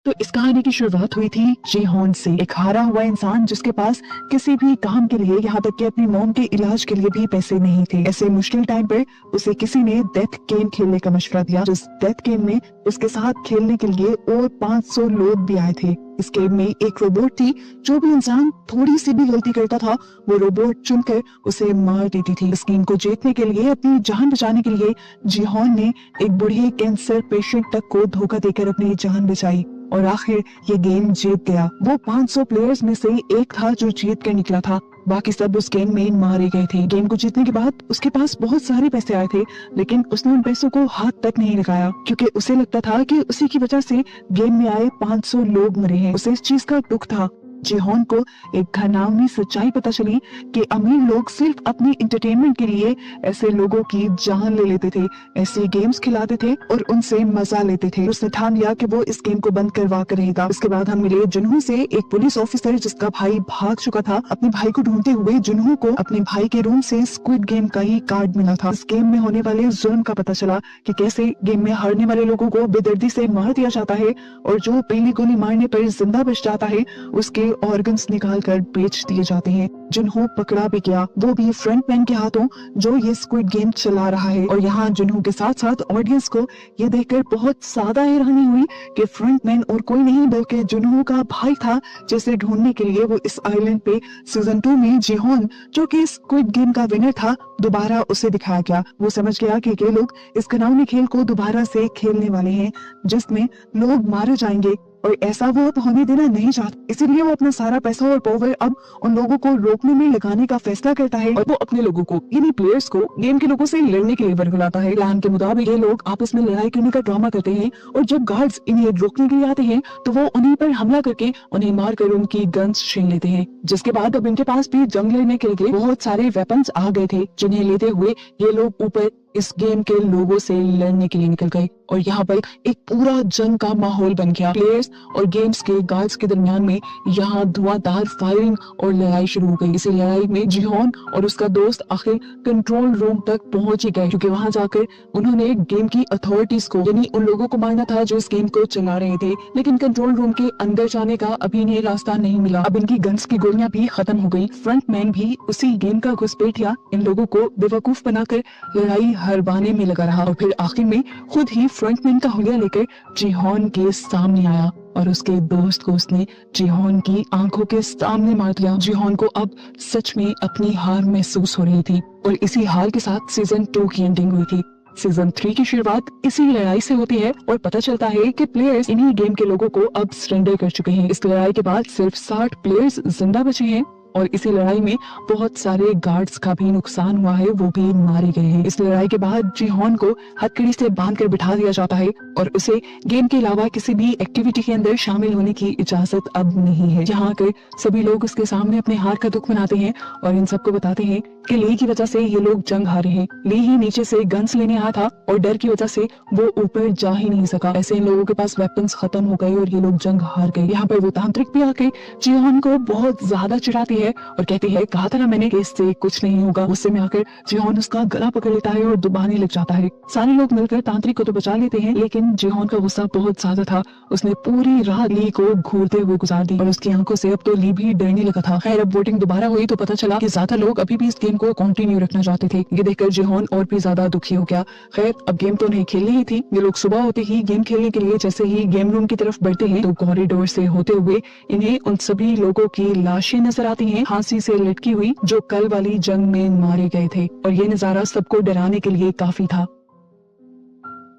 तो इस कहानी की शुरुआत हुई थी जीहोन से, एक हारा हुआ इंसान जिसके पास किसी भी काम के लिए, यहाँ तक कि अपनी मॉम के इलाज के लिए भी पैसे नहीं थे। ऐसे मुश्किल टाइम पर उसे किसी ने डेथ गेम खेलने का मशवरा दिया। जिस डेथ गेम में उसके साथ खेलने के लिए और 500 लोग भी आए थे। इस गेम में एक रोबोट थी, जो भी इंसान थोड़ी सी भी गलती करता था वो रोबोट चुनकर उसे मार देती थी। इस गेम को जीतने के लिए, अपनी जान बचाने के लिए जीहोन ने एक बूढ़े कैंसर पेशेंट तक को धोखा देकर अपनी जान बचाई और आखिर ये गेम जीत गया। वो 500 प्लेयर्स में से एक था जो जीत कर निकला था, बाकी सब उस गेम में मारे गए थे। गेम को जीतने के बाद उसके पास बहुत सारे पैसे आए थे, लेकिन उसने उन पैसों को हाथ तक नहीं लगाया, क्योंकि उसे लगता था कि उसी की वजह से गेम में आए 500 लोग मरे हैं। उसे इस चीज का दुख था। जीहोन को एक घिनौनी सच्चाई पता चली कि अमीर लोग सिर्फ अपनी इंटरटेनमेंट के लिए ऐसे लोगों की जान ले लेते थे, ऐसे गेम्स खिलाते थे और उनसे मजा लेते थे। उसने ठान लिया कि वो इस गेम को बंद करवा कर रहेगा। उसके बाद हम मिले जुनहो से, एक पुलिस ऑफिसर जिसका भाई भाग चुका था। अपने भाई को ढूंढते हुए जुनहो को अपने भाई के रूम से स्क्विड गेम का ही कार्ड मिला था। इस गेम में होने वाले जुल्म का पता चला कि कैसे गेम में हारने वाले लोगों को बेदर्दी से मार दिया जाता है और जो पहली गोली मारने पर जिंदा बच जाता है उसके ऑर्गन्स निकाल कर बेच दिए जाते हैं। जुनहो पकड़ा भी गया, वो भी फ्रंटमैन के हाथों जो ये स्क्विड गेम चला रहा है। और यहाँ जुनहो के साथ साथ ऑडियंस को ये देखकर बहुत ज्यादा हैरानी हुई कि फ्रंटमैन और कोई नहीं बल्कि जुनहो का भाई था, जिसे ढूंढने के लिए वो इस आइलैंड पे सीजन 2 में जीहोन, जो कि स्क्विड गेम का विनर था, दोबारा उसे दिखाया गया। वो समझ गया कि ये लोग इस घिनौने खेल को दोबारा से खेलने वाले हैं जिसमें लोग मारे जाएंगे और ऐसा वो अब होने देना नहीं चाहता। इसीलिए वो अपना सारा पैसा और पावर अब उन लोगों को रोकने में लगाने का फैसला करता है और वो अपने लोगों को, यानी प्लेयर्स को, गेम के लोगों से लड़ने के लिए बुलाता है। प्लान के मुताबिक ये लोग आपस में लड़ाई करने का ड्रामा करते हैं और जब गार्ड्स इन्हें रोकने के लिए आते हैं तो वो उन्हीं पर हमला करके उन्हें मार कर उनकी गन्स छीन लेते हैं। जिसके बाद अब इनके पास भी जंग लड़ने के लिए बहुत सारे वेपन्स आ गए थे, जिन्हें लेते हुए ये लोग ऊपर इस गेम के लोगों से लड़ने के लिए निकल गए और यहाँ पर एक पूरा जंग का माहौल बन गया। प्लेयर्स और गेम्स के गार्ड्स के दरमियान में यहाँ धुआंधार फायरिंग और लड़ाई शुरू हो गई। इसी लड़ाई में जीहोन और उसका दोस्त आखिर कंट्रोल रूम तक पहुंच ही गए, क्योंकि वहां जाकर उन्होंने गेम की अथॉरिटीज को, यानी उन लोगों को मारना था जो इस गेम को चला रहे थे, लेकिन कंट्रोल रूम के अंदर जाने का अभी इन्हें रास्ता नहीं मिला। अब इनकी गन्स की गोलियां भी खत्म हो गई। फ्रंटमैन भी उसी गेम का घुसपैठिया इन लोगों को बेवकूफ बनाकर लड़ाई हरवाने में लगा रहा और फिर आखिर में खुद ही फ्रंटमैन का हुलिया लेकर जीहोन के सामने आया और उसके दोस्त को उसने जीहोन की आंखों के सामने मार दिया। जीहोन को अब सच में अपनी हार महसूस हो रही थी और इसी हार के साथ सीजन 2 की एंडिंग हुई थी। सीजन 3 की शुरुआत इसी लड़ाई से होती है और पता चलता है कि प्लेयर्स इन्हीं गेम के लोगों को अब सरेंडर कर चुके हैं। इस लड़ाई के बाद सिर्फ 60 प्लेयर्स जिंदा बचे हैं और इसी लड़ाई में बहुत सारे गार्ड्स का भी नुकसान हुआ है, वो भी मारे गए हैं। इस लड़ाई के बाद जीहोन को हथकड़ी से बांध कर बिठा दिया जाता है और उसे गेम के अलावा किसी भी एक्टिविटी के अंदर शामिल होने की इजाजत अब नहीं है। यहाँ आकर सभी लोग उसके सामने अपने हार का दुख मनाते हैं और इन सबको बताते हैं कि ली की वजह से ये लोग जंग हारे हैं। ली ही नीचे से गन्स लेने आया था और डर की वजह से वो ऊपर जा ही नहीं सका। ऐसे इन लोगों के पास वेपन्स खत्म हो गए और ये लोग जंग हार गए। यहाँ पर वो तांत्रिक भी आके जीहोन को बहुत ज्यादा चिढ़ाती है और कहती है, कहा था ना मैंने कि इससे कुछ नहीं होगा। गुस्से में आकर जीहोन उसका गला पकड़ लेता है और दुबाने लग जाता है। सारे लोग मिलकर तांत्रिक को तो बचा लेते हैं, लेकिन जीहोन का गुस्सा बहुत ज्यादा था। उसने पूरी रात ली को घूरते हुए गुजार दी और उसकी आंखों से अब तो ली भी डरने लगा था। खैर अब वोटिंग दोबारा हुई तो पता चला कि ज्यादा लोग अभी भी इस गेम को कंटिन्यू रखना चाहते थे। ये देखकर जीहोन और भी ज्यादा दुखी हो गया। खैर अब गेम तो नहीं खेलनी ही थी। ये लोग सुबह होते ही गेम खेलने के लिए जैसे ही गेम रूम की तरफ बढ़ते हैं तो कॉरिडोर से होते हुए इन्हें उन सभी लोगों की लाशें नजर आती हैं, फांसी से लटकी हुई, जो कल वाली जंग में मारे गए थे। और ये नजारा सबको डराने के लिए काफी था।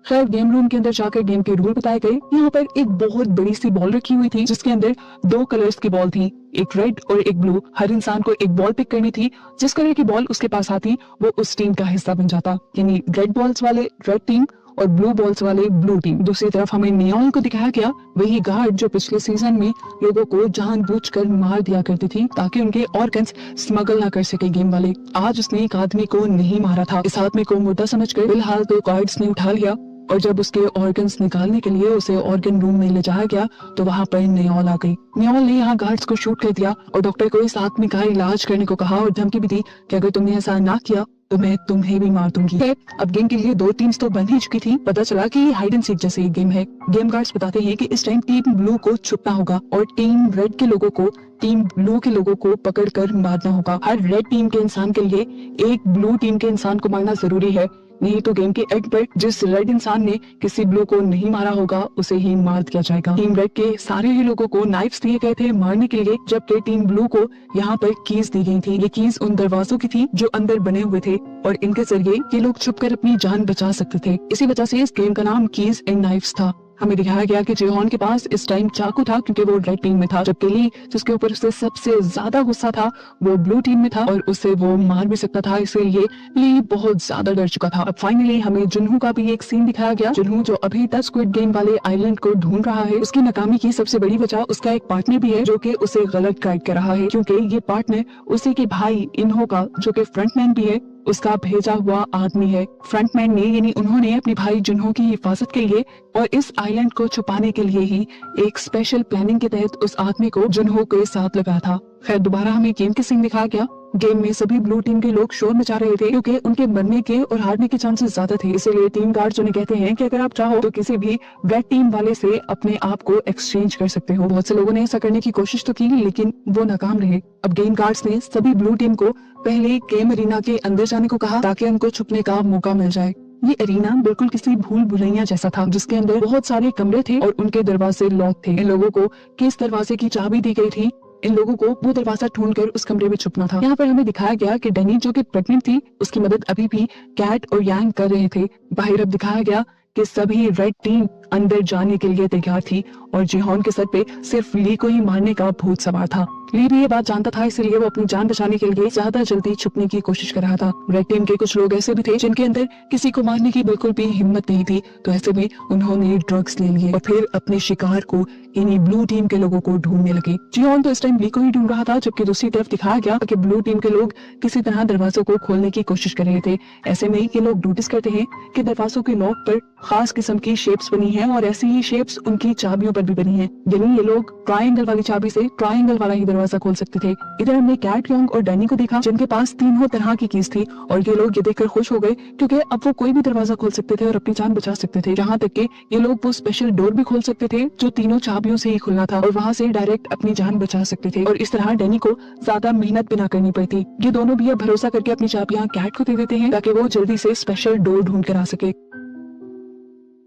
खैर गेम रूम के अंदर जाकर गेम के रूल बताए गए। यहाँ पर एक बहुत बड़ी सी बॉल रखी हुई थी जिसके अंदर 2 कलर्स की बॉल थी, एक रेड और एक ब्लू। हर इंसान को एक बॉल पिक करनी थी। जिस कलर की बॉल उसके पास आती वो उस टीम का हिस्सा बन जाता, यानी रेड बॉल्स वाले रेड टीम और ब्लू बॉल्स वाले ब्लू टीम। दूसरी तरफ हमें नियोल को दिखाया गया, वही गार्ड जो पिछले सीजन में लोगों को जानबूझकर मार दिया करती थी ताकि उनके ऑर्गन्स स्मगल ना कर सके गेम वाले। आज उसने एक आदमी को नहीं मारा था। इस आदमी को मुर्दा समझकर फिलहाल तो गार्ड्स ने उठा लिया और जब उसके ऑर्गन्स निकालने के लिए उसे ऑर्गन रूम में ले जाया गया तो वहाँ पर नियोल आ गई। नियोल ने यहाँ गार्ड्स को शूट कर दिया और डॉक्टर को इस आदमी का इलाज करने को कहा और धमकी भी दी कि अगर तुमने ऐसा ना किया तो मैं तुम्हें भी मार दूंगी। अब गेम के लिए दो टीम्स तो बन ही चुकी थी। पता चला कि हाइड एंड सीक जैसे गेम है। गेम गार्ड्स बताते हैं कि इस टाइम टीम ब्लू को छुपना होगा और टीम रेड के लोगों को टीम ब्लू के लोगों को पकड़कर मारना होगा। हर रेड टीम के इंसान के लिए एक ब्लू टीम के इंसान को मारना जरूरी है, नहीं तो गेम के एंड पर जिस रेड इंसान ने किसी ब्लू को नहीं मारा होगा उसे ही मार दिया जाएगा। टीम रेड के सारे ही लोगों को नाइफ्स दिए गए थे मारने के लिए, जबकि टीम ब्लू को यहाँ पर कीज दी गई थी। ये कीज उन दरवाजों की थी जो अंदर बने हुए थे और इनके जरिए ये लोग छुपकर अपनी जान बचा सकते थे। इसी वजह से इस गेम का नाम कीज एंड नाइफ्स था। हमें दिखाया गया कि जिहोन के पास इस टाइम चाकू था क्योंकि वो रेड टीम में था, जबकि ली जिसके ऊपर उससे सबसे ज्यादा गुस्सा था वो ब्लू टीम में था और उसे वो मार भी सकता था, इसलिए ली बहुत ज्यादा डर चुका था। अब फाइनली हमें जुनहू का भी एक सीन दिखाया गया। जुनहू जो अभी तक स्क्विड गेम वाले आइलैंड को ढूंढ रहा है, उसकी नाकामी की सबसे बड़ी वजह उसका एक पार्टनर भी है जो कि उसे गलत गाइड कर रहा है, क्योंकि ये पार्टनर उसी के भाई इन्हो का जो कि फ्रंटमैन भी है उसका भेजा हुआ आदमी है। फ्रंटमैन ने यानी उन्होंने अपने भाई जुनहो की हिफाजत के लिए और इस आइलैंड को छुपाने के लिए ही एक स्पेशल प्लानिंग के तहत उस आदमी को जुनहो के साथ लगाया था। खैर दोबारा हमें गेम के सीन दिखाया गया। गेम में सभी ब्लू टीम के लोग शोर मचा रहे थे क्योंकि उनके मरने के और हारने के चांसेस ज्यादा थे, इसलिए टीम गार्ड्स उन्हें कहते हैं कि अगर आप चाहो तो किसी भी रेड टीम वाले से अपने आप को एक्सचेंज कर सकते हो। बहुत से लोगों ने ऐसा करने की कोशिश तो की लेकिन वो नाकाम रहे। अब गेम गार्ड्स ने सभी ब्लू टीम को पहले गेम अरीना के अंदर जाने को कहा ताकि उनको छुपने का मौका मिल जाए। ये अरीना बिल्कुल किसी भूल भुलैया जैसा था जिसके अंदर बहुत सारे कमरे थे और उनके दरवाजे लॉक थे। इन लोगों को किस दरवाजे की चाबी दी गई थी, इन लोगों को वो दरवाजा ढूंढकर उस कमरे में छुपना था। यहाँ पर हमें दिखाया गया कि डैनी जो कि प्रेग्नेंट थी उसकी मदद अभी भी कैट और यांग कर रहे थे। बाहर अब दिखाया गया कि सभी रेड टीम अंदर जाने के लिए तैयार थी और जिहोन के सर पे सिर्फ ली को ही मारने का भूत सवार था। ली भी ये बात जानता था, इसलिए वो अपनी जान बचाने के लिए ज्यादा जल्दी छुपने की कोशिश कर रहा था। रेड टीम के कुछ लोग ऐसे भी थे जिनके अंदर किसी को मारने की बिल्कुल भी हिम्मत नहीं थी, तो ऐसे में उन्होंने ड्रग्स ले लिए और फिर अपने शिकार को इन्हीं ब्लू टीम के लोगों को ढूंढने लगे। जिहोन तो इस टाइम ली को ही ढूंढ रहा था, जबकि दूसरी तरफ दिखाया गया कि ब्लू टीम के लोग किसी तरह दरवाजों को खोलने की कोशिश कर रहे थे। ऐसे में ये लोग नोटिस करते हैं कि दरवाजों के लॉक पर खास किस्म की शेप्स बनी है और ऐसी ही शेप्स उनकी चाबियों पर भी बनी है, यानी ये लोग ट्रायंगल वाली चाबी से ट्रायंगल वाला ही दरवाजा खोल सकते थे। इधर हमने कैट, योंग और डैनी को देखा जिनके पास तीनों तरह की कीज थी और ये लोग ये देखकर खुश हो गए क्योंकि अब वो कोई भी दरवाजा खोल सकते थे और अपनी जान बचा सकते थे। यहाँ तक कि ये लोग वो स्पेशल डोर भी खोल सकते थे जो तीनों चाबियों से ही खुलना था और वहाँ से डायरेक्ट अपनी जान बचा सकते थे और इस तरह डैनी को ज्यादा मेहनत भी ना करनी पड़ती। ये दोनों भी अब भरोसा करके अपनी चाबियां कैट को दे देते हैं ताकि वो जल्दी से स्पेशल डोर ढूंढ कर आ सके।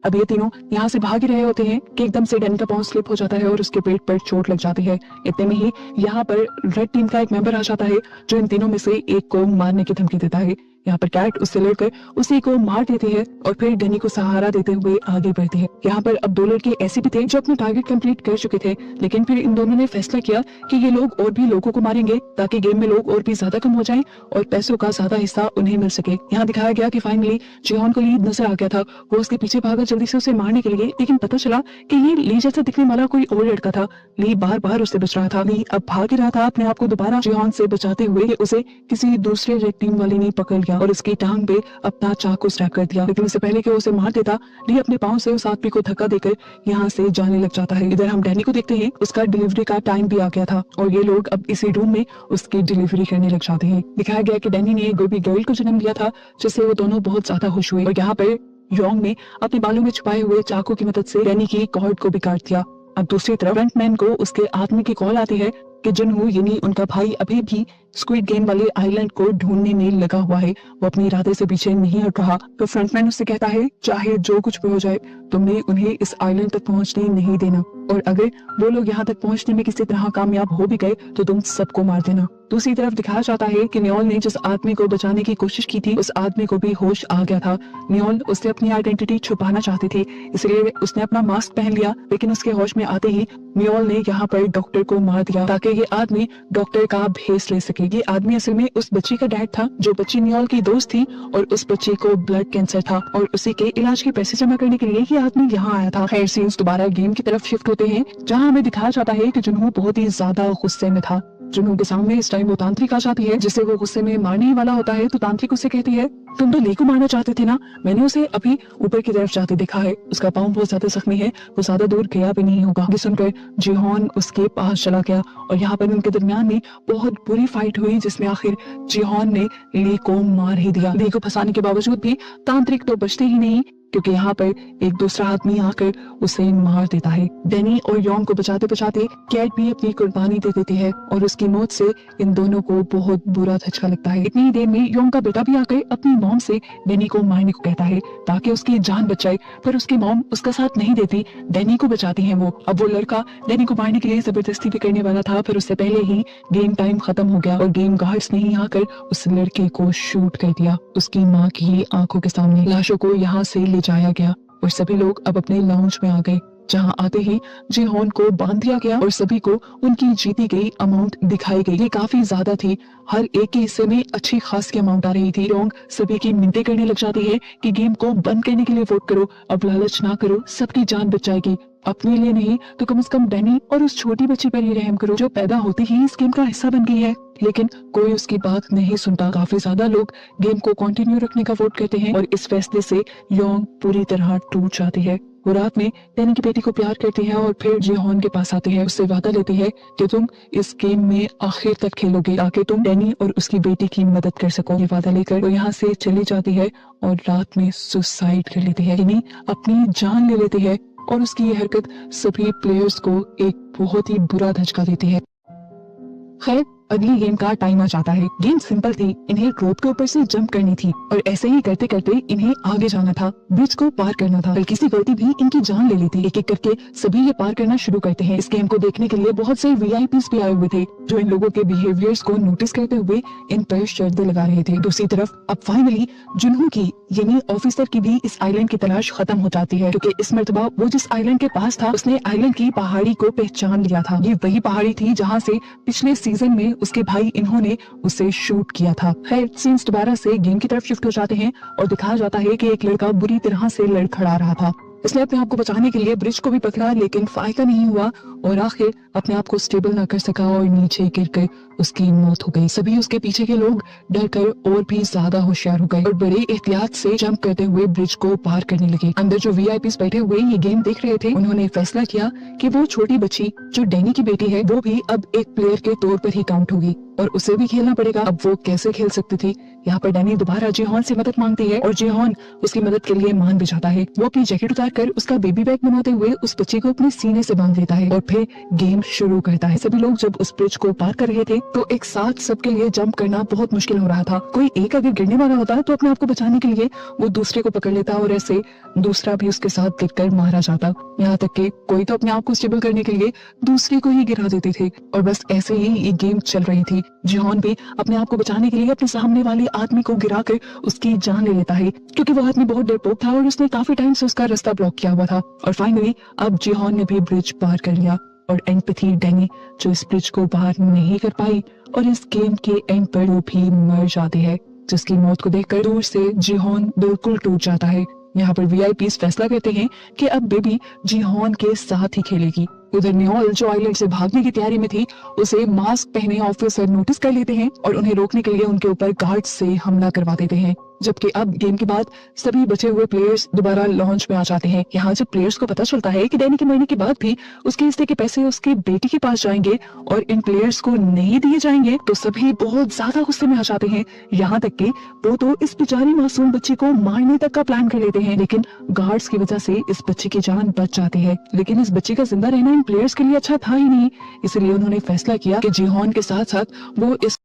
अब ये तीनों यहाँ से भाग ही रहे होते हैं कि एकदम से डैनी का पांव स्लिप हो जाता है और उसके पेट पर चोट लग जाती है। इतने में ही यहाँ पर रेड टीम का एक मेंबर आ जाता है जो इन तीनों में से एक को मारने की धमकी देता है। यहाँ पर कैट उससे लड़कर उसी को मार देती है और फिर डैनी को सहारा देते हुए आगे बढ़ती है। यहाँ पर अब दो लड़के ऐसे भी थे जो अपना टारगेट कंप्लीट कर चुके थे, लेकिन फिर इन दोनों ने फैसला किया कि ये लोग और भी लोगों को मारेंगे ताकि गेम में लोग और भी ज्यादा कम हो जाएं और पैसों का ज्यादा हिस्सा उन्हें मिल सके। यहाँ दिखाया गया कि फाइनली जिहोन को ली नजर आ गया था, वो उसके पीछे भागा जल्दी से उसे मारने के लिए, लेकिन पता चला कि ये ली जैसा दिखने वाला कोई और लड़का था। ली बार बार उससे बच रहा था। ली अब भाग ही रहा था अपने आप को दोबारा जिहोन से बचाते हुए कि उसे किसी दूसरे रेड टीम वाले ने पकड़ लिया और उसकी टांग पे अपना चाकू स्टैब कर दिया, लेकिन इससे पहले कि वो उसे मार देता ली अपने पांव से उस आदमी को धक्का देकर यहाँ से जाने लग जाता है। इधर हम डैनी को देखते हैं, उसका डिलीवरी का टाइम भी आ गया था और ये लोग अब इसी रूम में उसकी डिलीवरी करने लग जाते हैं। दिखाया गया कि डैनी ने एक बेबी गर्ल को जन्म दिया था जिससे वो दोनों बहुत ज्यादा खुश हुए और यहाँ पर योंग ने अपने बालों में छुपाए हुए चाकू की मदद से डैनी की कॉर्ड को भी काट दिया। अब दूसरी तरफ फ्रंटमैन को उसके आदमी की कॉल आती है कि जुनहू यानी उनका भाई अभी भी स्क्विड गेम वाले आइलैंड को ढूंढने में लगा हुआ है, वो अपने इरादे से पीछे नहीं हट रहा। तो फ्रंटमैन उससे कहता है चाहे जो कुछ भी हो जाए तुमने उन्हें इस आइलैंड तक पहुंचने नहीं देना और अगर वो लोग यहाँ तक पहुंचने में किसी तरह कामयाब हो भी गए तो तुम सबको मार देना। दूसरी तरफ दिखाया जाता है कि नियोल ने जिस आदमी को बचाने की कोशिश की थी उस आदमी को भी होश आ गया था। नियोल उससे अपनी आइडेंटिटी छुपाना चाहती थी, इसलिए उसने अपना मास्क पहन लिया, लेकिन उसके होश में आते ही नियोल ने यहाँ पर डॉक्टर को मार दिया ताकि ये आदमी डॉक्टर का भेस ले सके। ये आदमी असल में उस बच्ची का डैड था जो बच्ची नियोल की दोस्त थी और उस बच्ची को ब्लड कैंसर था और उसी के इलाज के पैसे जमा करने के लिए ये आदमी यहाँ आया था। खैर सीन्स दोबारा गेम की तरफ शिफ्ट होते हैं जहाँ हमें दिखाया जाता है कि जुनहू बहुत ही ज्यादा गुस्से में था। जुनहू के सामने इस टाइम वो तांत्रिक आ जाती है जिसे वो गुस्से में मारने ही वाला होता है, तो तांत्रिक उससे कहती है तुम तो ली को मारना चाहते थे ना, मैंने उसे अभी ऊपर की तरफ जाते देखा है, उसका पाँव बहुत ज्यादा जख्मी है, वो ज्यादा दूर गया भी नहीं होगा। ये सुनकर जिहोन उसके पास चला गया और यहाँ पर उनके दरमियान में बहुत बुरी फाइट हुई, जिसमें आखिर जिहोन ने ली को मार ही दिया। ली को फंसाने के बावजूद भी तांत्रिक तो बचते ही नहीं, क्योंकि यहाँ पर एक दूसरा आदमी आकर उसे मार देता है। डैनी और योंग को बचाते बचाते कैट भी अपनी कुर्बानी दे देती है और उसकी मौत से इन दोनों को बहुत बुरा धचका लगता है। इतनी देर में योंग का बेटा भी आकर अपनी मॉम से डैनी को मारने को कहता है ताकि उसकी जान बच जाए, पर उसकी मॉम उसका साथ नहीं देती, डैनी को बचाती है वो। अब वो लड़का डैनी को मारने के लिए जबरदस्ती भी करने वाला था, पर उससे पहले ही गेम टाइम खत्म हो गया और गेम गार्ड्स ने ही आकर उस लड़के को शूट कर दिया। उसकी माँ की आंखों के सामने लाशों को यहाँ से जाया गया और सभी लोग अब अपने लाउंज में आ गए, जहां आते ही जिहोन को बांध दिया गया और सभी को उनकी जीती गई अमाउंट दिखाई गई। ये काफी ज्यादा थी, हर एक के हिस्से में अच्छी खासी अमाउंट आ रही थी। योंग सभी की मिन्नतें करने लग जाती है कि गेम को बंद करने के लिए वोट करो, अब लालच ना करो, सबकी जान बच जाएगी, अपने लिए नहीं तो कम से कम डैनी और उस छोटी बच्ची पर ही रहम करो जो पैदा होती ही इस गेम का हिस्सा बन गई है। लेकिन कोई उसकी बात नहीं सुनता। काफी ज्यादा लोग गेम को कंटिन्यू रखने का वोट करते हैं और इस फैसले से योंग पूरी तरह टूट जाती है। वो रात में डैनी की बेटी को प्यार करती है और फिर जिहोन के पास आती है, उससे वादा लेती है कि तुम इस गेम में आखिर तक खेलोगे ताकि तुम डैनी और उसकी बेटी की मदद कर सको। ये वादा लेकर वो यहाँ से चली जाती है और रात में सुसाइड कर लेती है, यानी अपनी जान ले लेती है और उसकी ये हरकत सभी प्लेयर्स को एक बहुत ही बुरा धचका देती है। खैर, अगली गेम का टाइम आ जाता है। गेम सिंपल थी, इन्हें रोप के ऊपर से जंप करनी थी और ऐसे ही करते करते इन्हें आगे जाना था, ब्रिज को पार करना था। हल्की सी गलती भी इनकी जान ले ली थी। एक एक करके सभी ये पार करना शुरू करते हैं। इस गेम को देखने के लिए बहुत से वीआईपीस भी आए हुए थे जो इन लोगों के बिहेवियर्स को नोटिस करते हुए इन पर शर्तें लगा रहे थे। दूसरी तरफ अब फाइनली जुनहो की यानी ऑफिसर की भी इस आइलैंड की तलाश खत्म हो जाती है, क्योंकि इस मर्तबा वो जिस आइलैंड के पास था उसने आइलैंड की पहाड़ी को पहचान लिया था। ये वही पहाड़ी थी जहाँ से पिछले सीजन में उसके भाई इन्होंने उसे शूट किया था। खैर, सीन्स दोबारा से गेम की तरफ शिफ्ट हो जाते हैं और दिखाया जाता है कि एक लड़का बुरी तरह से लड़खड़ा रहा था। इसने अपने आप को बचाने के लिए ब्रिज को भी पकड़ा, लेकिन फायदा नहीं हुआ और आखिर अपने आप को स्टेबल ना कर सका और नीचे गिरकर उसकी मौत हो गई। सभी उसके पीछे के लोग डरकर और भी ज्यादा होशियार हो गए और बड़े एहतियात से जंप करते हुए ब्रिज को पार करने लगे। अंदर जो वीआईपीस बैठे हुए ये गेम देख रहे थे, उन्होंने फैसला किया कि वो छोटी बच्ची जो डैनी की बेटी है वो भी अब एक प्लेयर के तौर पर ही काउंट होगी और उसे भी खेलना पड़ेगा। अब वो कैसे खेल सकती थी? यहाँ पर डैनी दोबारा जिहोन से मदद मांगती है और जिहोन उसकी मदद के लिए मान भी जाता है। वो अपनी जैकेट उतार कर उसका बेबी बैग बनाते हुए उस बच्चे को अपने सीने से बांध देता है और फिर गेम शुरू करता है। सभी लोग जब उस ब्रिज को पार कर रहे थे तो एक साथ सबके लिए जंप करना बहुत मुश्किल हो रहा था। कोई एक अगर गिरने वाला होता तो अपने आप को बचाने के लिए वो दूसरे को पकड़ लेता और ऐसे दूसरा भी उसके साथ गिरकर मारा जाता। यहाँ तक कि कोई तो अपने आप को स्टेबल करने के लिए दूसरे को ही गिरा देते थे और बस ऐसे ही ये गेम चल रही थी। जिहोन भी अपने आप को बचाने के लिए अपने सामने वाले आदमी को गिराकर उसकी जान ले लेता है, क्योंकि वो आदमी बहुत डरपोक था और उसने काफी टाइम से उसका रास्ता ब्लॉक किया हुआ था। और फाइनली अब जिहोन ने भी ब्रिज पार कर लिया और एंड पे थी डैनी जो इस ब्रिज को पार नहीं कर पाई और इस गेम के एंड पर वो भी मर जाती है, जिसकी मौत को देखकर दूर से जिहोन बिल्कुल टूट जाता है। यहाँ पर वीआईपीस फैसला करते हैं कि अब बेबी जिहोन के साथ ही खेलेगी। उधर नियोल जो आइलैंड से भागने की तैयारी में थी, उसे मास्क पहने ऑफिसर नोटिस कर लेते हैं और उन्हें रोकने के लिए उनके ऊपर गार्ड से हमला करवा देते हैं। जबकि अब गेम के बाद सभी बचे हुए प्लेयर्स दोबारा लॉन्च में आ जाते हैं। यहाँ जब प्लेयर्स को पता चलता है कि डैनी के मरने के बाद भी उसके हिस्से के पैसे उसकी बेटी के पास जाएंगे और इन प्लेयर्स को नहीं दिए जाएंगे, तो सभी बहुत ज्यादा गुस्से में आ जाते हैं। यहाँ तक कि वो तो इस बेचारी मासूम बच्ची को मारने तक का प्लान कर लेते हैं, लेकिन गार्ड्स की वजह से इस बच्ची की जान बच जाती है। लेकिन इस बच्ची का जिंदा रहना इन प्लेयर्स के लिए अच्छा था ही नहीं, इसलिए उन्होंने फैसला किया कि जिहोन के साथ साथ वो इस